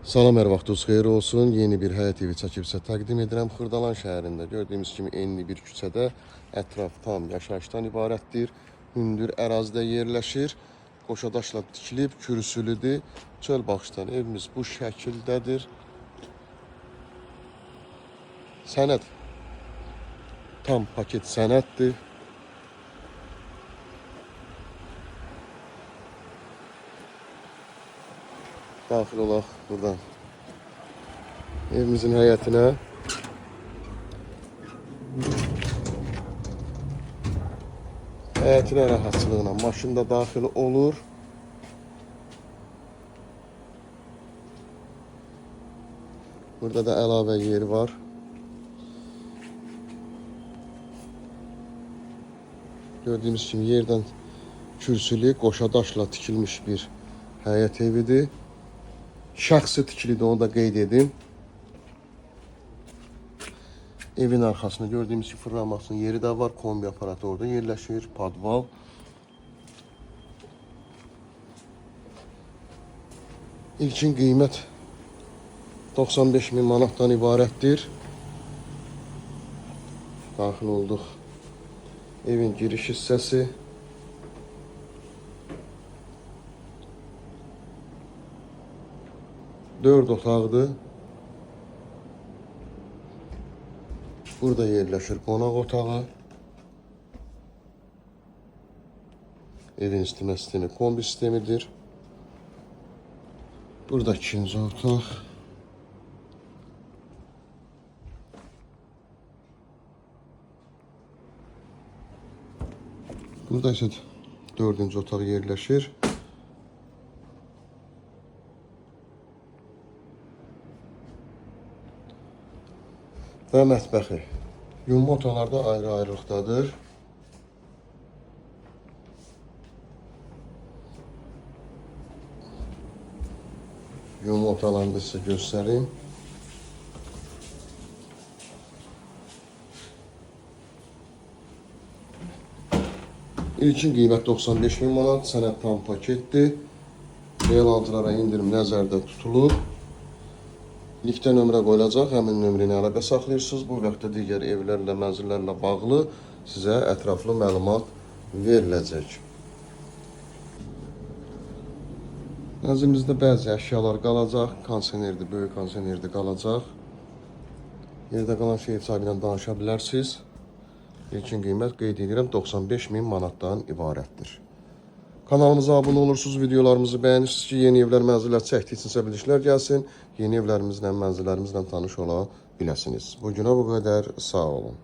Salam, hər vaxtınız xeyir olsun. Yeni bir həyat evi çəkib sizə təqdim edirəm. Xırdalan şəhərində gördüyümüz kimi enli bir küçədə ətraf tam yaşayışdan ibarətdir. Hündür ərazidə yerləşir. Qoşadaşla tikilib, kürsülüdür. Çöl baxışdan evimiz bu şəkildədir. Sənəd tam paket sənəddir. Daxil olaq buradan evimizin həyətinə. Həyətinə rahatçılığına maşın da daxil olur. Burada da əlavə yeri var. Gördüyümüz kimi yerdən kürsülü, qoşadaşla tikilmiş bir həyət evidir. Şəxsi tikilidir, onu da qeyd edim. Evin arxasında gördüyümüz ki, fırlanmasının yeri də var. Kombi aparatı orada yerləşir. Padval. İlkin qiymət 95.000 manatdan ibarətdir. Daxil olduq. Evin giriş hissəsi. Dörd otaqdır. Burada yerləşir qonaq otağı. Evin isitmə sistemi kombi sistemidir. Burada ikinci otaq. Burada isə dördüncü otaq yerləşir. Və mətbəxi. Yumma otaqlarda ayrı-ayrılıqdadır. Yumma otaqlarını da sizə göstəreyim. İlkin qiymət 95.000 manat, sənəd tam paketdir. Real alıcılara indirim nəzərdə tutulur. Linkdə nömrə qoyulacaq, həmin nömrə ilə əlaqə saxlayırsınız. Bu vaxtda digər evlərlə, mənzillərlə bağlı sizə ətraflı məlumat veriləcək. Mənzilimizdə bəzi əşyalar qalacaq, kondisionerdir, böyük kondisionerdir qalacaq. Yerdə qalan şey sahibi ilə danışa bilərsiniz. İlkin qiymət qeyd edirəm 95.000 manatdan ibarətdir. Kanalımıza abunə olursunuz, videolarımızı bəyənirsiniz ki, yeni evlər, mənzillər çəkdiksinizsə bildirişlər gəlsin. Yeni evlərimizlə, mənzillərimizlə tanış ola biləsiniz. Bugünə bu qədər, sağ olun.